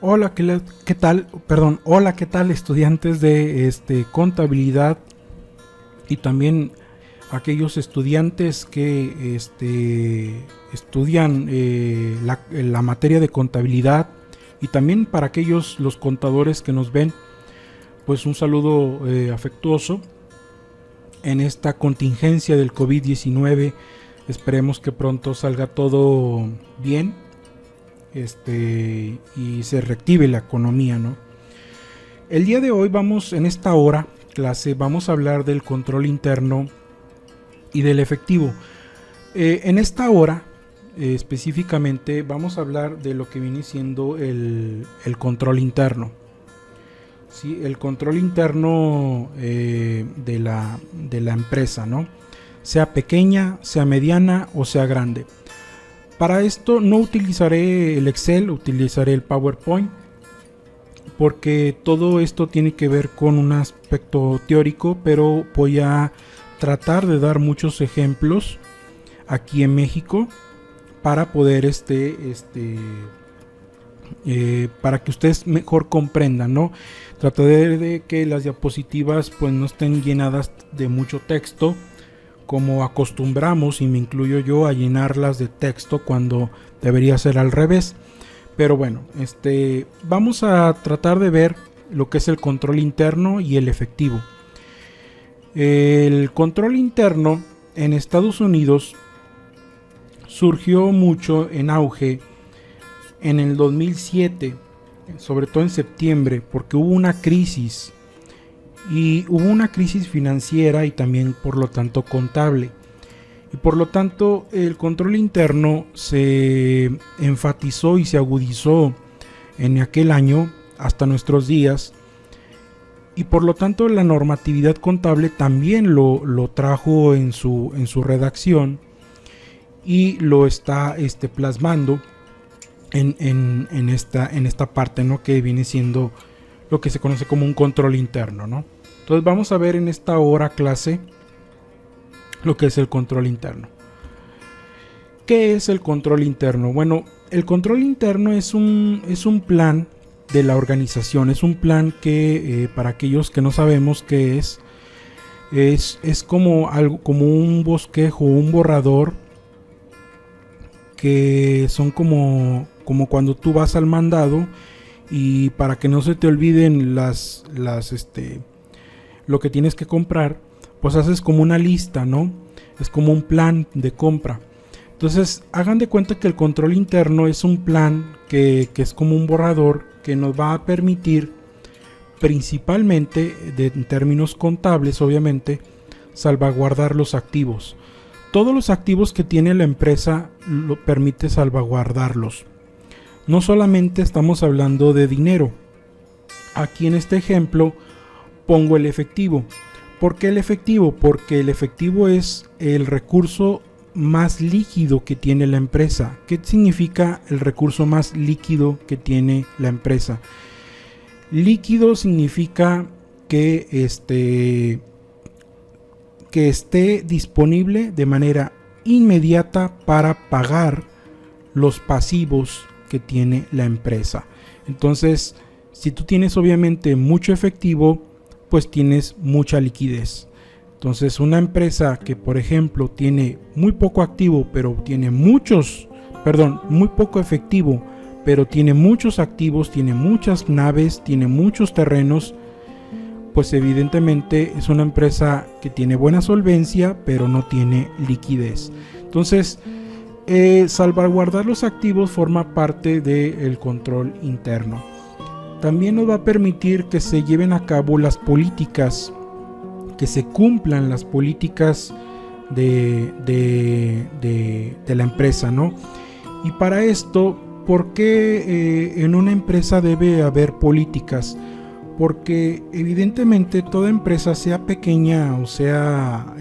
Hola, ¿qué tal? Perdón, hola, ¿qué tal estudiantes de contabilidad y también aquellos estudiantes que estudian la materia de contabilidad y también para aquellos los contadores que nos ven, pues un saludo afectuoso en esta contingencia del COVID-19. Esperemos que pronto salga todo bien y se reactive la economía, ¿no? El día de hoy en esta hora clase, vamos a hablar del control interno y del efectivo. En esta hora, específicamente, vamos a hablar de lo que viene siendo el control interno. ¿Sí? El control interno de la empresa, ¿no? Sea pequeña, sea mediana o sea grande. Para esto no utilizaré el Excel, utilizaré el PowerPoint, porque todo esto tiene que ver con un aspecto teórico, pero voy a tratar de dar muchos ejemplos aquí en México para poder para que ustedes mejor comprendan, ¿no? Trataré de que las diapositivas pues no estén llenadas de mucho texto, como acostumbramos, y me incluyo yo, a llenarlas de texto cuando debería ser al revés. Pero bueno, vamos a tratar de ver lo que es el control interno y el efectivo. El control interno en Estados Unidos surgió mucho en auge en el 2007, sobre todo en septiembre, porque hubo una crisis. Y hubo una crisis financiera y también por lo tanto contable. Y por lo tanto el control interno se enfatizó y se agudizó en aquel año hasta nuestros días. Y por lo tanto la normatividad contable también lo trajo en su redacción y lo está plasmando en esta parte, ¿no? Que viene siendo lo que se conoce como un control interno, ¿no? Entonces vamos a ver en esta hora clase lo que es el control interno. ¿Qué es el control interno? Bueno, el control interno es un plan de la organización. Es un plan que para aquellos que no sabemos qué es como algo, como un bosquejo, un borrador, que son como cuando tú vas al mandado y para que no se te olviden lo que tienes que comprar, pues haces como una lista, ¿no? Es como un plan de compra. Entonces, hagan de cuenta que el control interno es un plan que es como un borrador que nos va a permitir, principalmente en términos contables, obviamente, salvaguardar los activos. Todos los activos que tiene la empresa lo permite salvaguardarlos. No solamente estamos hablando de dinero. Aquí en este ejemplo pongo el efectivo. ¿Por qué el efectivo? Porque el efectivo es el recurso más líquido que tiene la empresa. ¿Qué significa el recurso más líquido que tiene la empresa? Líquido significa que esté disponible de manera inmediata para pagar los pasivos que tiene la empresa. Entonces, si tú tienes obviamente mucho efectivo, pues tienes mucha liquidez. Entonces, una empresa que, por ejemplo, tiene muy poco activo, pero tiene muy poco efectivo, pero tiene muchos activos, tiene muchas naves, tiene muchos terrenos, pues evidentemente es una empresa que tiene buena solvencia, pero no tiene liquidez. Entonces, salvaguardar los activos forma parte del control interno. También nos va a permitir que se lleven a cabo las políticas, que se cumplan las políticas de la empresa, ¿no? Y para esto, ¿por qué en una empresa debe haber políticas? Porque evidentemente toda empresa, sea pequeña o sea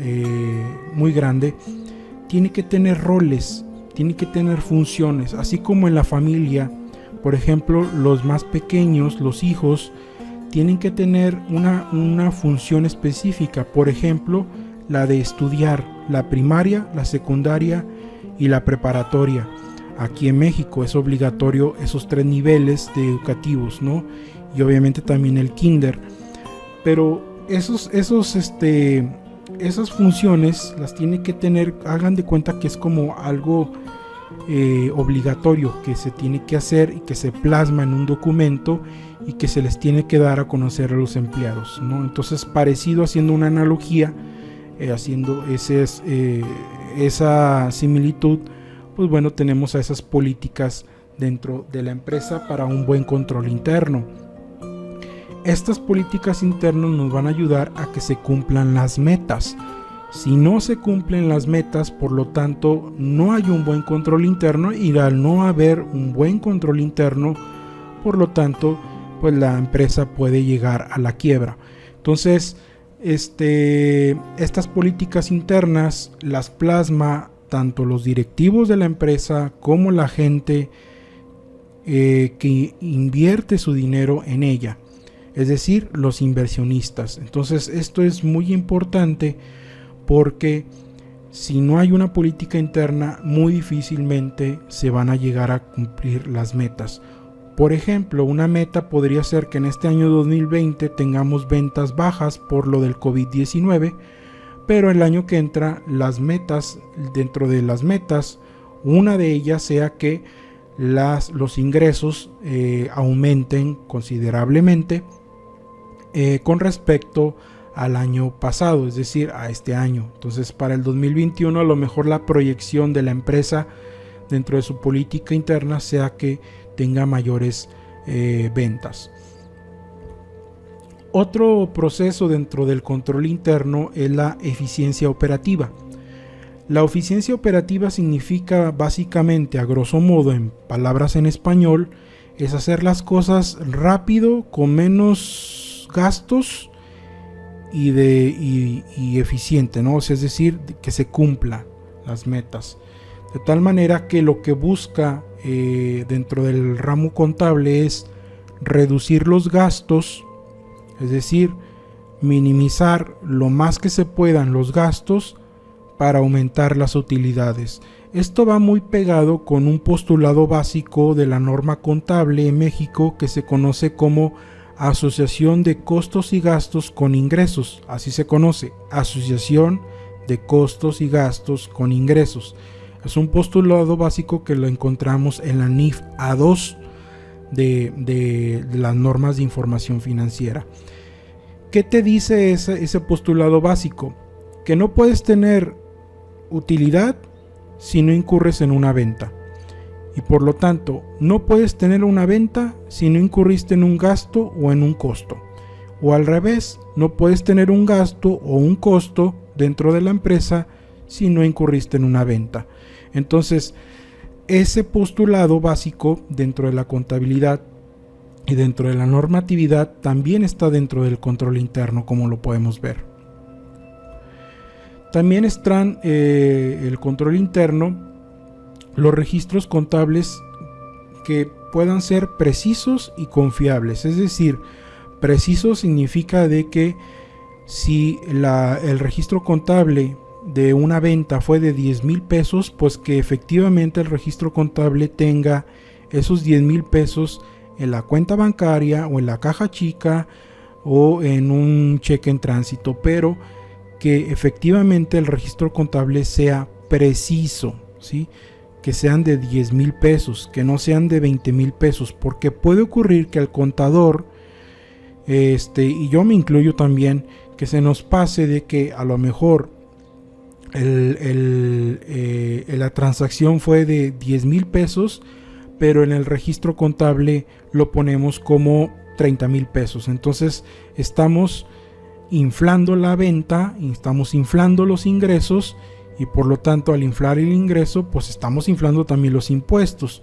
muy grande, tiene que tener roles, tiene que tener funciones, así como en la familia. Por ejemplo, los más pequeños, los hijos, tienen que tener una función específica. Por ejemplo, la de estudiar la primaria, la secundaria y la preparatoria. Aquí en México es obligatorio esos 3 niveles de educativos, ¿no? Y obviamente también el kinder. Pero esas funciones las tiene que tener, hagan de cuenta que es como algo obligatorio que se tiene que hacer y que se plasma en un documento y que se les tiene que dar a conocer a los empleados, ¿no? Entonces, parecido, haciendo una analogía, haciendo esa similitud, pues bueno, tenemos a esas políticas dentro de la empresa para un buen control interno. Estas políticas internas nos van a ayudar a que se cumplan las metas. Si no se cumplen las metas, por lo tanto, no hay un buen control interno, y al no haber un buen control interno, por lo tanto, pues la empresa puede llegar a la quiebra. Entonces, estas políticas internas las plasma tanto los directivos de la empresa como la gente que invierte su dinero en ella, es decir, los inversionistas. Entonces, esto es muy importante porque si no hay una política interna, muy difícilmente se van a llegar a cumplir las metas. Por ejemplo, una meta podría ser que en este año 2020 tengamos ventas bajas por lo del COVID-19, pero el año que entra, las metas, dentro de las metas, una de ellas sea que los ingresos aumenten considerablemente con respecto al año pasado, es decir, a este año. Entonces, para el 2021, a lo mejor la proyección de la empresa dentro de su política interna sea que tenga mayores ventas. Otro proceso dentro del control interno es la eficiencia operativa. La eficiencia operativa significa básicamente, a grosso modo, en palabras en español, es hacer las cosas rápido, con menos gastos y eficiente, ¿no? O sea, es decir, que se cumplan las metas. De tal manera que lo que busca dentro del ramo contable es reducir los gastos, es decir, minimizar lo más que se puedan los gastos para aumentar las utilidades. Esto va muy pegado con un postulado básico de la norma contable en México que se conoce como asociación de costos y gastos con ingresos. Así se conoce, asociación de costos y gastos con ingresos. Es un postulado básico que lo encontramos en la NIF A2 de las normas de información financiera. ¿Qué te dice ese postulado básico? Que no puedes tener utilidad si no incurres en una venta. Y por lo tanto, no puedes tener una venta si no incurriste en un gasto o en un costo. O al revés, no puedes tener un gasto o un costo dentro de la empresa si no incurriste en una venta. Entonces, ese postulado básico dentro de la contabilidad y dentro de la normatividad también está dentro del control interno, como lo podemos ver. También están el control interno, los registros contables que puedan ser precisos y confiables. Es decir, preciso significa de que si el registro contable de una venta fue de 10,000 pesos, pues que efectivamente el registro contable tenga esos 10,000 pesos en la cuenta bancaria o en la caja chica o en un cheque en tránsito, pero que efectivamente el registro contable sea preciso, ¿sí? Que sean de 10,000 pesos, que no sean de 20,000 pesos, porque puede ocurrir que al contador, y yo me incluyo también, que se nos pase de que a lo mejor la transacción fue de 10,000 pesos, pero en el registro contable lo ponemos como 30,000 pesos. Entonces estamos inflando la venta, estamos inflando los ingresos, y por lo tanto al inflar el ingreso pues estamos inflando también los impuestos.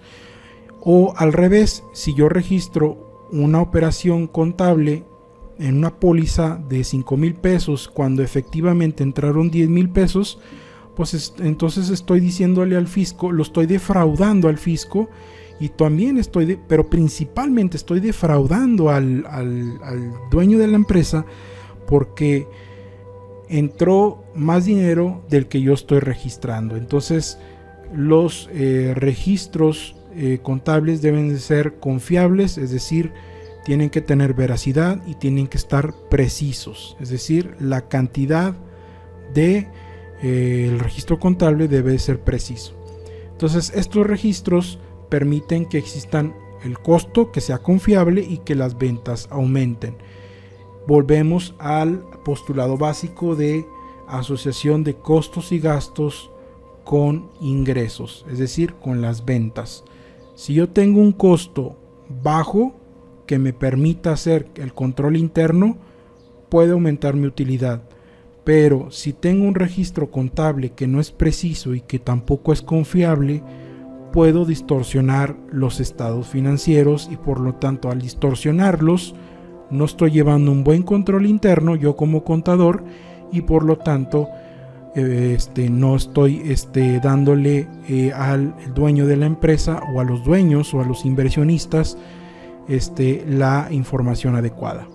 O al revés, si yo registro una operación contable en una póliza de 5,000 pesos cuando efectivamente entraron 10,000 pesos, pues entonces estoy diciéndole al fisco, lo estoy defraudando al fisco, y también pero principalmente estoy defraudando al dueño de la empresa, porque entró más dinero del que yo estoy registrando. Entonces los registros contables deben de ser confiables, es decir, tienen que tener veracidad y tienen que estar precisos, es decir, la cantidad de el registro contable debe ser preciso. Entonces estos registros permiten que existan el costo, que sea confiable y que las ventas aumenten. Volvemos al postulado básico de asociación de costos y gastos con ingresos, es decir, con las ventas. Si yo tengo un costo bajo que me permita hacer el control interno, puede aumentar mi utilidad. Pero si tengo un registro contable que no es preciso y que tampoco es confiable, puedo distorsionar los estados financieros y por lo tanto al distorsionarlos no estoy llevando un buen control interno yo como contador y por lo tanto no estoy dándole al dueño de la empresa o a los dueños o a los inversionistas la información adecuada.